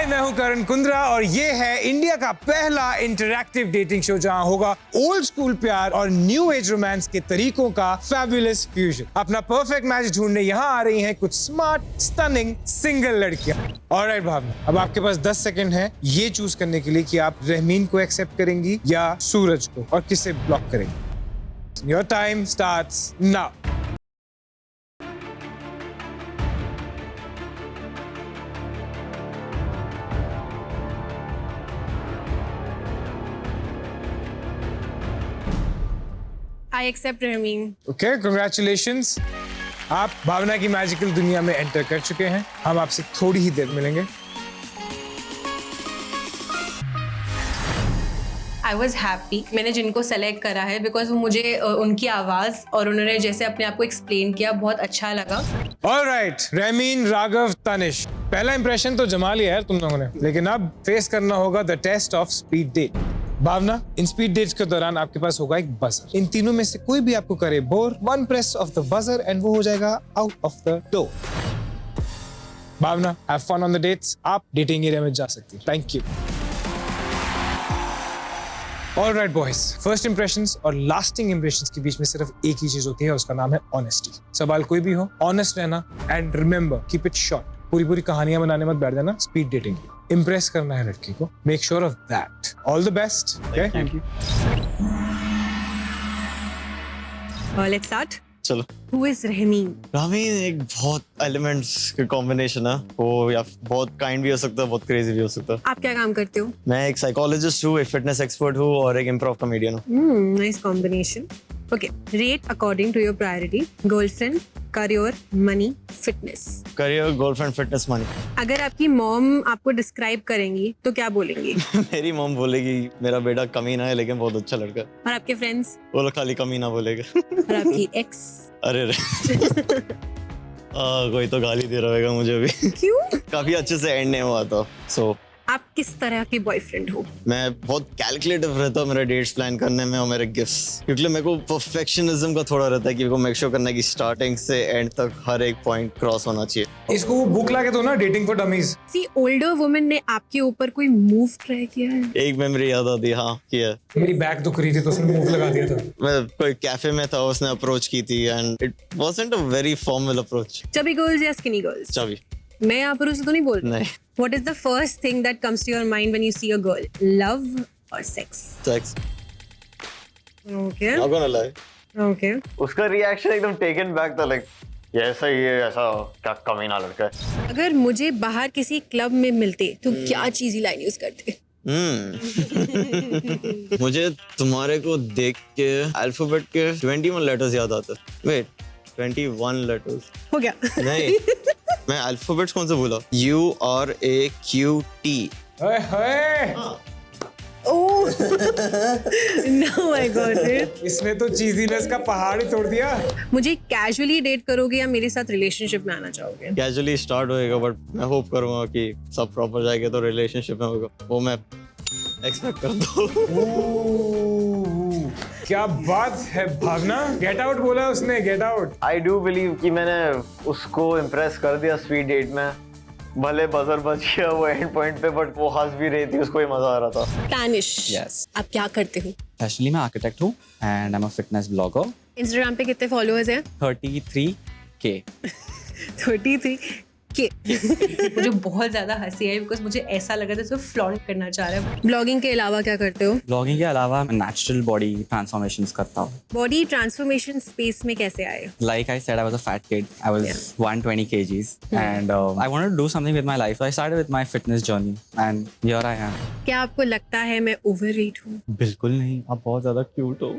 हाय, मैं हूं करण कुंद्रा और ये है इंडिया का पहला इंटरैक्टिव डेटिंग शो जहां होगा ओल्ड स्कूल प्यार और न्यू एज रोमांस के तरीकों का फैबुलस फ्यूजन। अपना परफेक्ट मैच ढूंढने यहां आ रही हैं कुछ स्मार्ट स्टनिंग सिंगल लड़कियां। ऑलराइट भावना, अब आपके पास 10 सेकंड हैं ये चूज करने के लिए कि आप रहमीन को एक्सेप्ट करेंगी या सूरज को, और किसे ब्लॉक करेंगी। Your time starts now. I accept Rahmeen. Okay, congratulations। आप भावना की मैजिकल दुनिया में एंटर कर चुके हैं। हम आपसे थोड़ी ही देर मिलेंगे। I was happy. मैंने जिनको सेलेक्ट करा है बिकॉज मुझे उनकी आवाज और उन्होंने जैसे अपने आप को एक्सप्लेन किया बहुत अच्छा लगा। ऑलराइट, रहमीन, राघव, तनिष, पहला इंप्रेशन तो जमा लिया है तुम लोगों ने, लेकिन अब फेस करना होगा the test of speed date. Bhavna, in speed dates के दौरान आपके पास होगा एक बजर। इन तीनों में से कोई भी आपको करे bore, one press of the buzzer and वो हो जाएगा out of the door. Bhavna, have fun on the dates. आप डेटिंग एरिया में जा सकती हैं। Thank you. Alright boys, first impressions और लास्टिंग इंप्रेशंस के बीच में सिर्फ एक ही चीज होती है, उसका नाम है ऑनेस्टी। सवाल कोई भी हो, ऑनेस्ट रहना and remember, keep it short. पूरी कहानियां बनाने मत बैठ जाना स्पीड डेटिंग की। इम्प्रेस करना है लड़की को, make sure of that. All the best. Thank you. Let's start. चलो। Who is Rahmeen? रामीन एक बहुत एलिमेंट्स के कॉम्बिनेशन है। वो या बहुत काइंड भी हो सकता है, बहुत क्रेजी भी हो सकता है। आप क्या काम करते हो? मैं एक साइकोलॉजिस्ट हूँ, एक फिटनेस एक्सपर्ट हूँ और एक इम्प्रोव कॉमेडियन हूँ। Nice combination. Okay. Rate according to your priority. Girlfriend, career, money, fitness. Career, girlfriend, fitness, money. अगर आपकी मॉम आपको डिस्क्राइब करेंगी तो क्या बोलेंगी? मेरी मॉम बोलेगी मेरा बेटा कमीना है लेकिन बहुत अच्छा लड़का है। और आपके फ्रेंड्स? वो लोग खाली कमीना बोलेगा। और आपकी एक्स? अरे कोई तो गाली दे रहा होगा मुझे अभी। क्यों? काफी अच्छे से एंड नहीं हुआ था। सो आप किस तरह के बॉयफ्रेंड हो? मैं बहुत कैलकुलेटिव रहता हूँ मेरे डेट्स प्लान करने में और मेरे गिफ्ट्स, क्योंकि मेरे को परफेक्शनिज्म का थोड़ा रहता है कि मेरे को मेक श्योर करना है कि स्टार्टिंग से एंड तक हर एक पॉइंट क्रॉस होना चाहिए। इसको वो बुक लाके दो ना, dating for dummies. See older woman ने आपके ऊपर कोई मूव ट्राई किया है? एक मेमोरी याद आती है, हाँ किया है। मेरी बैक दुख रही थी तो उसने मूव लगा दिया था। मैं कोई कैफे में था, उसने अप्रोच की थी and it wasn't a very formal approach. Chubby girls या स्किनी गर्ल्स? चाबी। मैं यहाँ पर उसे तो नहीं बोल रही। नहीं। What is the first thing that comes to your mind when you see a girl? Love or sex? Sex. Okay. Not gonna lie. Okay. उसका रिएक्शन एकदम टेकन बैक था, लाइक ये ऐसा ही है, ऐसा क्या कमीना लड़का है। अगर मुझे बाहर किसी क्लब में मिलते तो क्या चीज़ी लाइन यूज करते? मुझे तुम्हारे को देख के अल्फाबेट के 21 लेटर्स याद आते। वेट, 21 लेटर्स हो गया? नहीं, मैं अल्फाबेट्स कौन सा बोला? URAQT। ओए होए, Oh. No, I got it. इसने तो चीजीनेस का पहाड़ ही तोड़ दिया। मुझे कैजुअली डेट करोगे या मेरे साथ रिलेशनशिप में आना चाहोगे? कैजुअली स्टार्ट होएगा, बट मैं होप करूंगा कि सब प्रॉपर जाएगा तो रिलेशनशिप में होगा, वो मैं एक्सपेक्ट करता हूँ। क्या बात है भावना, गेट आउट बोला उसने, get out. I do believe कि मैंने उसको इम्प्रेस कर दिया स्वीट डेट में। भले बजर बच गया वो एंड पॉइंट पे, बट वो हंस भी रही थी, उसको ही मजा आ रहा था। तानिश, Yes. आप क्या करते हो? Actually, मैं आर्किटेक्ट हूँ and I am a fitness blogger. Instagram पे कितने फॉलोअर्स हैं? 33K। 33 के। मुझे बहुत ज्यादा हंसी आई बिकॉज मुझे ऐसा लगा था जैसे फ्लॉन्ट करना चाह रहा है। ब्लॉगिंग के अलावा क्या करते हो? ब्लॉगिंग के अलावा मैं नेचुरल बॉडी ट्रांसफॉर्मेशंस करता हूँ। बॉडी ट्रांसफॉर्मेशन स्पेस में कैसे आए? Like I said, I was a fat kid. I was 120 kgs and I wanted to do something with my life. So I started with my fitness journey and here I am. क्या आपको लगता है मैं overweight हूँ? बिल्कुल नहीं, आप बहुत ज़्यादा क्यूट हो।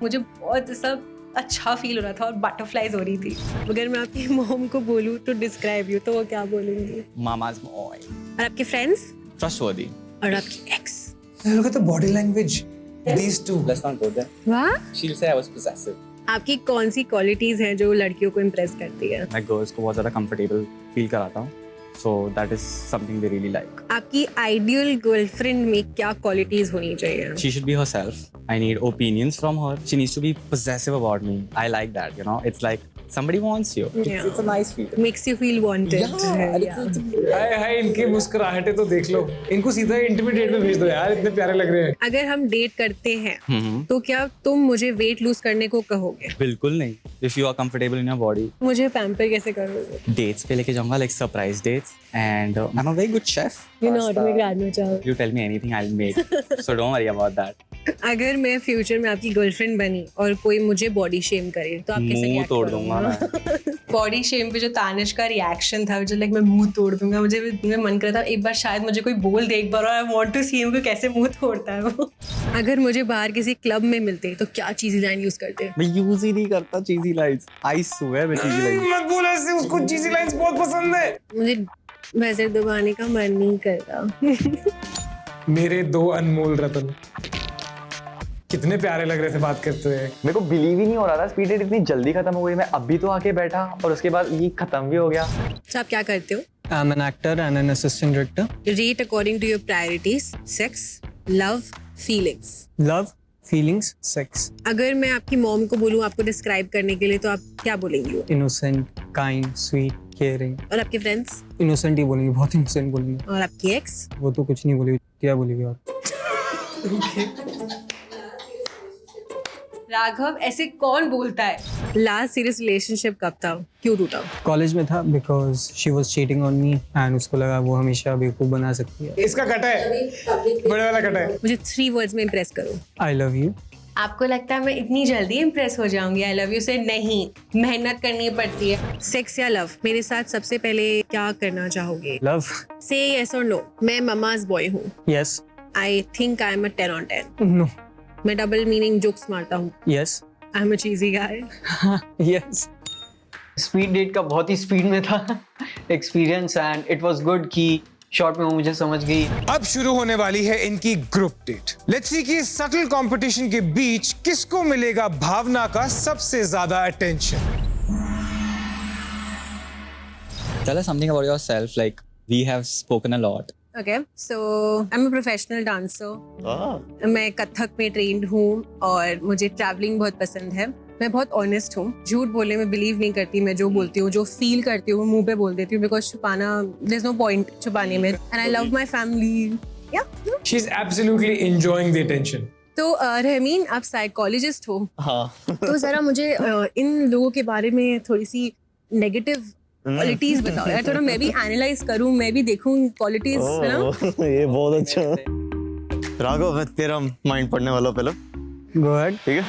मुझे बहुत ऐसा अच्छा फील हो रहा था और बटरफ्लाइज हो रही थी। अगर मैं आपकी मॉम को बोलूँ तो डिस्क्राइब यू, तो वो क्या बोलेंगी? Mama's boy. और आपके फ्रेंड्स? Trustworthy. और आपकी x? Look at the body language. These two. Let's not go there. वाह! She'll say I was possessive. आपकी कौन सी क्वालिटीज हैं जो लड़कियों को इम्प्रेस करती है? मैं गर्ल्स को बहुत ज़्यादा कंफर्टेबल फील कराता हूँ। So that is something they really like. आपकी आइडियल गर्लफ्रेंड में क्या क्वालिटीज होनी चाहिए? She should be herself. I need opinions from her. She needs to be possessive about me. I like that, you know. It's like somebody wants you. Yeah. It's a nice feeling. Makes you feel wanted. हाय हाय इनकी मुस्कुराहटें तो देख लो, इनको सीधा intimate date में भेज दो यार, इतने प्यारे लग रहे हैं। अगर हम डेट करते हैं तो क्या तुम मुझे वेट लूज करने को कहोगे? बिल्कुल नहीं. If you are comfortable in your body. मुझे पैम्पर कैसे करोगे? Dates पे लेके जाऊंगा, like surprise dates, and I'm a very good chef. You know how to make rajma चावल. You tell me anything, I'll make. So don't worry about that. अगर मैं future में आपकी गर्लफ्रेंड बनी और कोई मुझे बॉडी शेम करे तो आप कैसे मुंह रिएक्ट तोड़ दूंगा मैं. बॉडी शेम पे जो तानिश का रिएक्शन था, जो लाइक मैं मुंह तोड़ दूंगा, मुझे मन कर रहा था एक बार शायद मुझे कोई बोल दे एक बार, और I want to see him को कैसे मुंह तोड़ता है वो. अगर मुझे बाहर किसी क्लब में मिलते तो क्या चीज़ी लाइन यूज करते? मैं यूज ही नहीं करता चीजी लाइंस. I swear मैं चीजी लाइंस. मत बोल ऐसे, उसको चीज़ी लाइंस बहुत पसंद है। मुझे वैसे दबाने का मन नहीं करता. मेरे 2 अनमोल रतन, कितने प्यारे लग रहे थे बात करते हुए। मेरे को बिलीव ही नहीं हो रहा था स्पीड डेट इतनी जल्दी खत्म हो गई. मैं अभी तो आके बैठा और उसके बाद ये खत्म भी हो गया. तो आप क्या करते हो? I'm an actor and an assistant director. Rate according to your priorities: sex, love, feelings. Love, feelings, sex. अगर मैं आपकी मॉम को बोलूँ आपको डिस्क्राइब करने के लिए तो आप क्या बोलेंगी? Innocent, kind, sweet, caring. और आपके फ्रेंड्स? Innocent ही बोलेंगे, बहुत innocent बोलेंगे. और आपकी एक्स? वो तो कुछ नहीं बोलेगी, क्या बोलेगी और? राघव, ऐसे कौन बोलता है? लास्ट सीरियस रिलेशनशिप कब था? क्यों टूटा? कॉलेज में था because she was cheating on me and उसको लगा वो हमेशा बेवकूफ बना सकती है. इसका कटा है, बड़े वाला कटा है। मुझे 3 वर्ड्स में इम्प्रेस करो. I love you. आपको लगता है मैं इतनी जल्दी इम्प्रेस हो जाऊंगी आई लव यू से? नहीं, मेहनत करनी पड़ती है. सेक्स या लव, मेरे साथ सबसे पहले क्या करना चाहोगे? Love. से यस और नो. मैं ममाज बॉय हूँ. Yes. I think I am a 10 on 10. No. मैं डबल मीनिंग जोक्स मारता हूँ. Yes. I am a cheesy guy. Yes. Speed date का बहुत ही स्पीड में था experience and it was good कि शॉर्ट में वो मुझे समझ गई. अब शुरू होने वाली है इनकी ग्रुप डेट। लेट्स सी कि सटल कंपटीशन के बीच किसको मिलेगा भावना का सबसे ज्यादा attention. Tell us something about yourself. Like we have spoken a lot. Okay, so I'm a professional dancer. मैं कथक में ट्रेंड हूँ और मुझे ट्रैवलिंग बहुत पसंद है. मैं बहुत ऑनेस्ट हूँ, झूठ बोलने में बिलीव नहीं करती. मैं जो बोलती हूँ, जो फील करती हूँ, मुंह पे बोल देती हूँ, बिकॉज छुपाना, देयर इज नो पॉइंट छुपाने में. And I love my family. Yeah she is absolutely enjoying the attention. तो रहमीन, आप साइकोलॉजिस्ट हो, हाँ तो जरा मुझे इन लोगों के बारे में थोड़ी सी नेगेटिव क्वालिटीज बताओ यार. थोड़ा मैं भी एनालाइज करूं, मैं भी देखूं क्वालिटीज, है ना? ये बहुत अच्छा है। राघव, मैं तेरा माइंड पढ़ने वाला हूं पहले, Go ahead. ठीक है?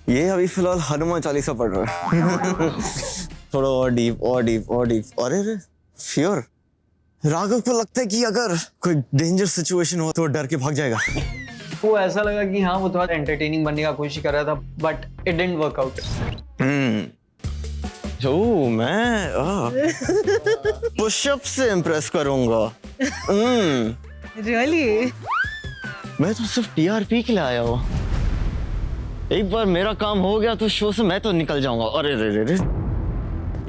ये अभी फिलहाल हनुमान चालीसा पढ़ रहा है। थोड़ा और डीप और डीप और डीप। अरे फियर, राघव को लगता है कि अगर कोई डेंजर सिचुएशन हो तो डर के भाग जाएगा। वो ऐसा लगा कि हाँ वो थोड़ा एंटरटेनिंग बनने का कोशिश कर रहा था but it didn't work out. मैं पुशअप से इम्प्रेस करूंगा। रियली? मैं तो सिर्फ टीआरपी के लिए आया हूँ। एक बार मेरा काम हो गया तो शो से मैं तो निकल जाऊंगा। अरे रे रे रे।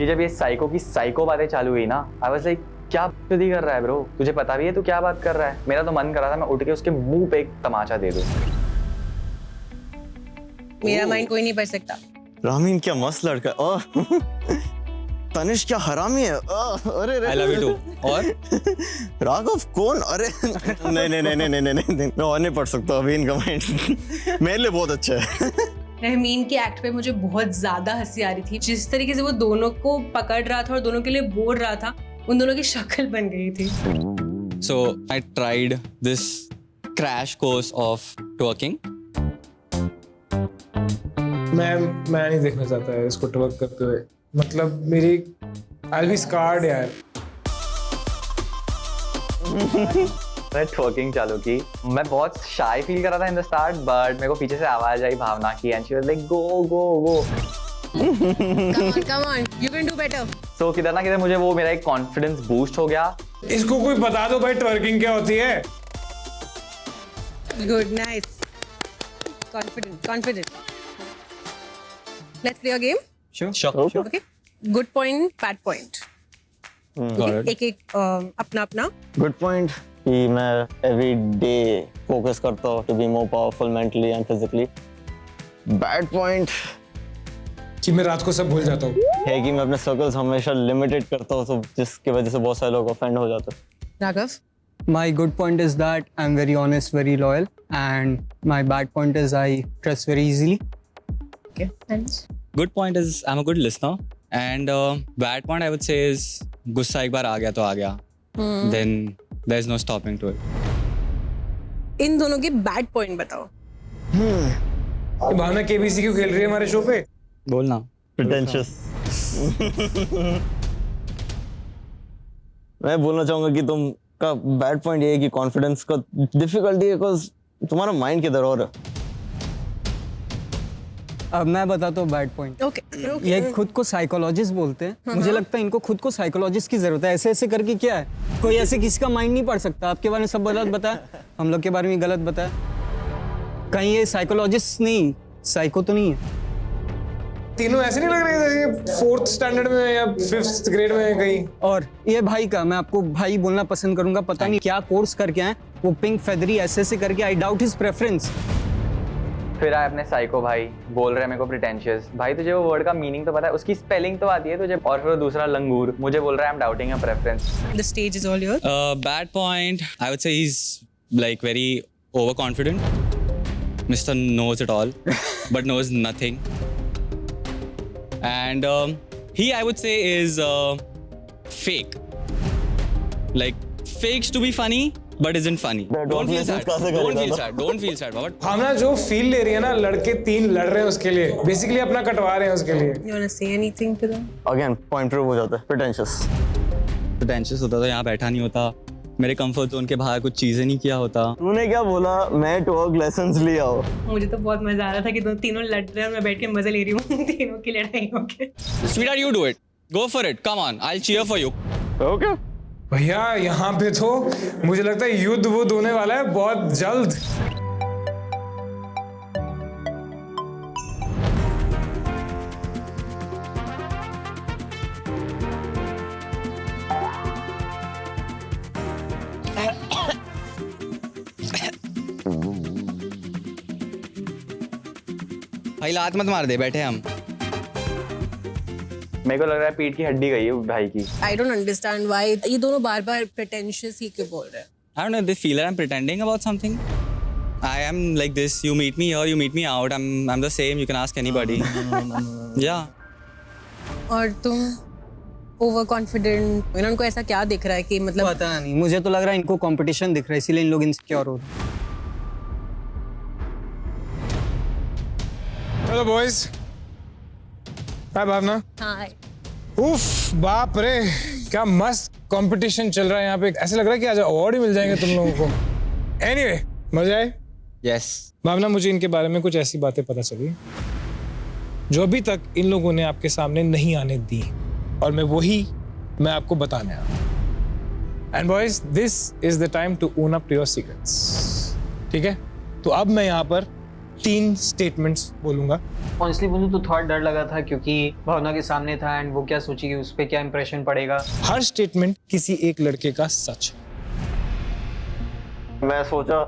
ये जब ये साइको की साइको बातें चालू हुई ना, आई वाज लाइक क्या खुदी कर रहा है ब्रो, तुझे पता भी है तू क्या बात कर रहा है? मेरा तो मन कर रहा था मैं उठ के उसके मुंह पे एक तमाचा दे दूं. मेरा माइंड कोई नहीं पढ़ सकता. रामीन क्या मस्त लड़का है। ओह, तनिष क्या हरामी है। अरे रे। I love you too. और राघव कौन? अरे नहीं नहीं नहीं नहीं नहीं नहीं, मैं और नहीं पढ़ सकता अभी इनका माइंड। मेरे लिए बहुत अच्छा है। रहमीन के एक्ट पे मुझे बहुत ज्यादा हंसी आ रही थी. जिस तरीके से वो दोनों को पकड़ रहा था और दोनों के लिए बोल रहा था, उन दोनों की शक्ल बन गई थी. so I tried this crash course of twerking. मैं नहीं देखना चाहता है इसको ट्वर्क करते हुए। मतलब मेरी I'll be scarred यार। मैं ट्वर्किंग चालू की. मैं बहुत शाय फील कर रहा था इन द स्टार्ट बट मेरे को पीछे से आवाज आई भावना की and she was like go go go. Come on, you can do better. सो किधर ना किधर मुझे वो मेरा एक कॉन्फिडेंस बूस्ट हो गया. इसको कोई बता दो भाई ट्वर्किंग क्या होती है। Good, nice. Confident. Let's play a game. Sure. Okay. Good point, bad point. Got it. एक अपना. गुड पॉइंट कि मैं एवरी डे फोकस करता हूँ to be more powerful mentally and physically. Bad point कि मैं रात को सब भूल जाता हूँ। है कि मैं अपने सर्कल्स हमेशा लिमिटेड करता हूँ, तो जिसकी वजह से बहुत सारे लोग ऑफेंड हो जाते हैं। Raghav? My good point is that I'm very honest, very loyal, and my bad point is I trust very easily. Okay. And Good point is I'm a good listener, and bad point I would say is गुस्सा एक बार आ गया तो आ गया. Then there's no stopping to it. इन दोनों के bad point बताओ. ये भावना KBC क्यों खेल रही है हमारे शो पे? बोलना. Pretentious. मैं बोलना चाहूंगा कि तुम का बैड पॉइंट ये है कि कॉन्फिडेंस का डिफिकल्टी है, बिकॉज तुम्हारा माइंड किधर और है. अब मैं बताता हूँ बैड पॉइंट. ओके. ये खुद को साइकोलॉजिस्ट बोलते हैं. मुझे लगता है इनको खुद को साइकोलॉजिस्ट की जरूरत है. ऐसे ऐसे करके क्या है, कोई ऐसे किसी का माइंड नहीं पढ़ सकता. आपके बारे में सब गलत बताया, हम लोग के बारे में गलत बताया. कहीं ये साइकोलॉजिस्ट नहीं, साइको तो नहीं है. तीनों ऐसे नहीं लग रहे थे 4th स्टैंडर्ड में या 5th ग्रेड में कहीं? और ये भाई का, मैं आपको भाई बोलना पसंद करूंगा. पता नहीं क्या कोर्स करके आए वो, पिंक फेदरी ऐसे करके. I doubt his preference. फिर आए अपने साइको भाई, बोल रहे हैं मेरे को प्रिटेंशियस. भाई तुझे वो वर्ड का मीनिंग तो पता है, उसकी स्पेलिंग तो आती है तुझे. और फिर दूसरा लंगूर, मुझे बोल रहा है I am doubting your preference. The stage is all yours. Bad point, I would say he's like very overconfident. Mr. knows it all, but knows nothing. And he, I would say, is fake. Like fakes to be funny, but isn't funny. Don't feel sad. Don't feel sad. Don't feel sad. But भावना जो feel ले रही है ना, लड़के 3 लड़ रहे हैं उसके लिए, बेसिकली अपना कटवा रहे हैं उसके लिए. You wanna say anything to them? Again point prove हो जाता है. प्रिटेंशियस. pretentious होता तो यहाँ बैठा नहीं होता. मेरे कंफर्ट जोन के बाहर कुछ चीजें नहीं किया होता. तूने क्या बोला? मैं टॉक लेसन्स ले आओ. मुझे तो बहुत मजा आ रहा था कि तीनों लड़ रहे हैं और मैं बैठ के मजे ले रही हूँ तीनों की लड़ाइयों के. Sweetheart, you do it. Go for it. Come on. I'll cheer for you. Okay. भैया यहाँ पे तो मुझे लगता है युद्ध वो होने वाला है बहुत जल्द. भाई लात मत मार दे, बैठे हम. मेरे को लग रहा है पीठ की हड्डी गई है भाई की. I don't understand why ये दोनों बार-बार pretentious ही क्यों बोल रहे हैं. I don't know if they feel that I'm pretending about something. I am like this. You meet me here, you meet me out. I'm the same. You can ask anybody. Yeah. और तुम over confident. इनको ऐसा क्या दिख रहा है कि मतलब पता नहीं, मुझे तो लग रहा है इनको कंपटीशन दिख रहा है, इसीलिए इन लोग इनसिक्योर हो रहे हैं. Hello boys. हाय भावना. हाँ. उफ बाप रे, क्या मस्त कंपटीशन चल रहा है यहाँ पे. ऐसे लग रहा है कि आज अवार्ड ही मिल जाएंगे तुम लोगों को. एनीवे, मजा आए? Yes. भावना, मुझे इनके बारे में कुछ ऐसी बातें पता चली जो अभी तक इन लोगों ने आपके सामने नहीं आने दी, और मैं आपको बताने आया. And boys, this is the time to own up to your secrets. ठीक है, तो अब मैं यहाँ पर 3 स्टेटमेंट्स बोलूंगा. ऑनेस्टली बोलूं तो थोड़ा डर लगा था, क्योंकि भावना के सामने था एंड वो क्या सोचेगी, उस पर क्या इंप्रेशन पड़ेगा. हर स्टेटमेंट किसी एक लड़के का सच है. मैं सोचा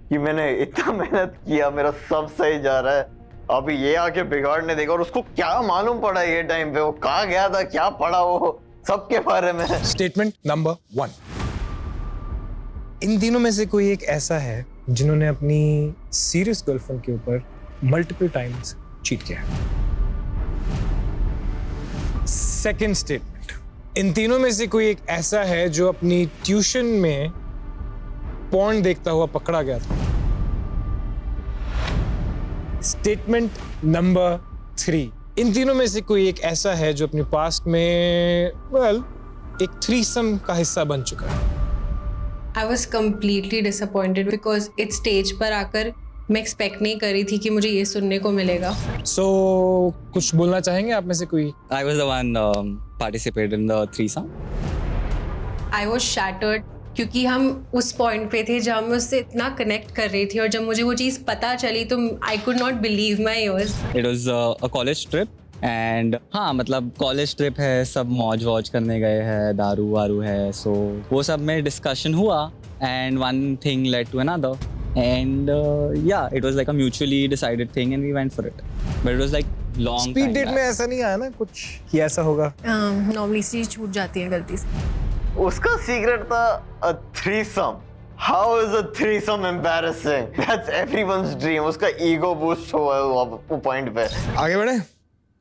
कि मैंने इतना मेहनत किया, मेरा सब सही जा रहा है, अभी ये आके बिगाड़ने देगा. और उसको क्या मालूम पड़ा ये टाइम पे, वो कहाँ गया था, क्या पढ़ा वो सबके बारे में. Statement number 1. इन तीनों में से कोई एक ऐसा है जिन्होंने अपनी सीरियस गर्लफ्रेंड के ऊपर मल्टीपल टाइम्स चीट किया है. Second statement. इन तीनों में से कोई एक ऐसा है जो अपनी ट्यूशन में पॉर्न देखता हुआ पकड़ा गया था. Statement number 3. इन तीनों में से कोई एक ऐसा है जो अपने पास्ट में एक थ्रीसम का हिस्सा बन चुका है. I was completely disappointed because इस स्टेज पर आकर मैं एक्सपेक्ट नहीं कर रही थी कि मुझे ये सुनने को मिलेगा. So, कुछ बोलना चाहेंगे आप में से कोई? I was the one participated in the threesome. I was shattered क्योंकि हम उस पॉइंट पे थे जहाँ मैं उससे इतना कनेक्ट कर रही थी, और जब मुझे वो चीज़ पता चली तो I could not believe my ears. It was a college trip. And हाँ, मतलब कॉलेज ट्रिप है, सब मौज वॉज करने गए हैं, दारू वारू है, सो वो सब में डिस्कशन हुआ and one thing led to another And yeah, it was like a mutually decided thing, and we went for it. But it was like long. Speed time date back. में ऐसा नहीं आया ना कुछ कि ऐसा होगा? नॉर्मली चीज छूट जाती है गलती से। उसका सीक्रेट था a threesome. How is a threesome embarrassing? That's everyone's dream. उसका ego boost हुआ है वो पॉइंट पे। आगे बढ़े?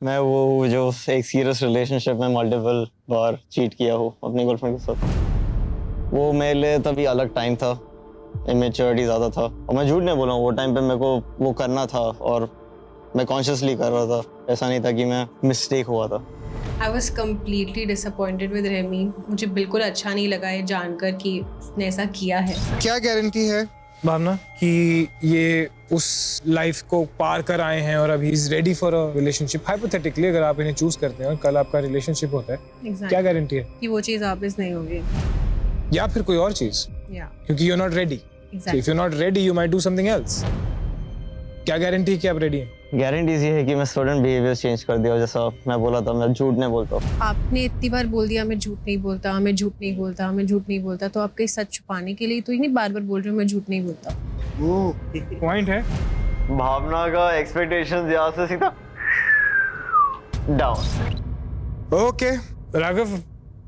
मैं वो जो एक सीरियस रिलेशनशिप में मल्टीपल बार चीट किया हूँ अपनी गर्लफ्रेंड के साथ, वो मेरे लिए तभी अलग टाइम था, इमेच्योरिटी ज़्यादा था, और मैं झूठ नहीं बोला हूँ, वो टाइम पे मेरे को वो करना था और मैं कॉन्शियसली कर रहा था, ऐसा नहीं था कि मैं मिस्टेक हुआ था। I was completely disappointed with Remy. मुझे बिल्कुल अच्छा नहीं लगा ये जानकर कि उसने ऐसा किया है। क्या गारंटी है भावना कि ये उस लाइफ को पार कर आए हैं और अभी is ready for a relationship? Hypothetically अगर आप इन्हें चूज करते हैं और कल आपका रिलेशनशिप होता है, Exactly. क्या गारंटी है? कि वो चीज वापस नहीं होगी। या फिर कोई और चीज, या क्योंकि you are not ready. Exactly. If you are not ready you might do something else. क्या गारंटी है कि आप रेडी हैं? गारंटीज ये है कि मैं स्टूडेंट बिहेवियर चेंज कर दिया, जैसा मैं बोला था, मैं झूठ नहीं बोलता। आपने इतनी बार बोल दिया मैं झूठ नहीं बोलता, मैं झूठ नहीं बोलता, मैं झूठ नहीं बोलता, तो आप कहीं सच छुपाने के लिए तो ही नहीं बार बार बोल रहे हो मैं झूठ नहीं बोलता। वो पॉइंट है। भावना का एक्सपेक्टेशंस यहाँ से सीधा डाउन। ओके राघव,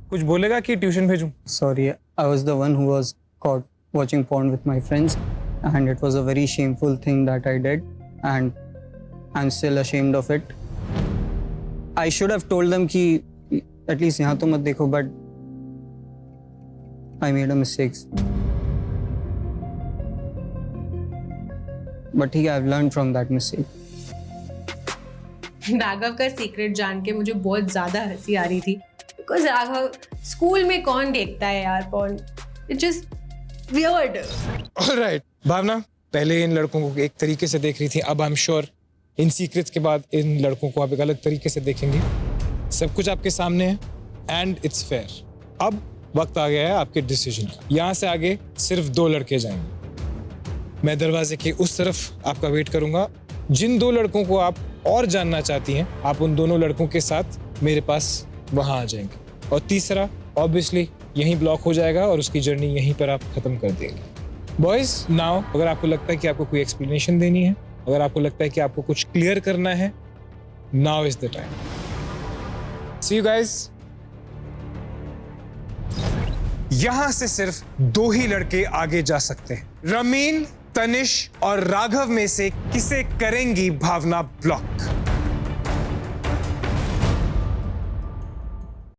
कुछ बोलेगा कि tuition भेजूं? Sorry, I was the one who was caught watching porn with my friends, and it was a very shameful thing that I did, and I'm still ashamed of it. I should have told them कि at least यहाँ तो मत देखो, but I made a mistake. But ठीक है, I've learned from that mistake. Raghav का secret जान के मुझे बहुत ज्यादा हंसी आ रही थी, बिकॉज राघव स्कूल में कौन देखता है यार porn? It's just weird. Alright Bhavna, पहले इन लड़कों को एक तरीके से देख रही थी, अब I am sure in secrets के बाद इन लड़कों को आप एक अलग तरीके से देखेंगे। सब कुछ आपके सामने है एंड इट्स फेयर। अब वक्त आ गया है आपके डिसीजन का। यहाँ से आगे सिर्फ 2 लड़के जाएंगे। मैं दरवाजे के उस तरफ आपका वेट करूंगा। जिन 2 लड़कों को आप और जानना चाहती हैं, आप उन दोनों लड़कों के साथ मेरे पास वहां आ जाएंगे, और तीसरा ऑब्वियसली यहीं ब्लॉक हो जाएगा और उसकी जर्नी यहीं पर आप खत्म कर देंगे। बॉयज नाउ, अगर आपको लगता है कि आपको कोई एक्सप्लेनेशन देनी है, अगर आपको लगता है कि आपको कुछ क्लियर करना है, now is the time. See you guys. यहां से सिर्फ 2 ही लड़के आगे जा सकते हैं। रमीन, तनिष और राघव में से किसे करेंगी भावना ब्लॉक?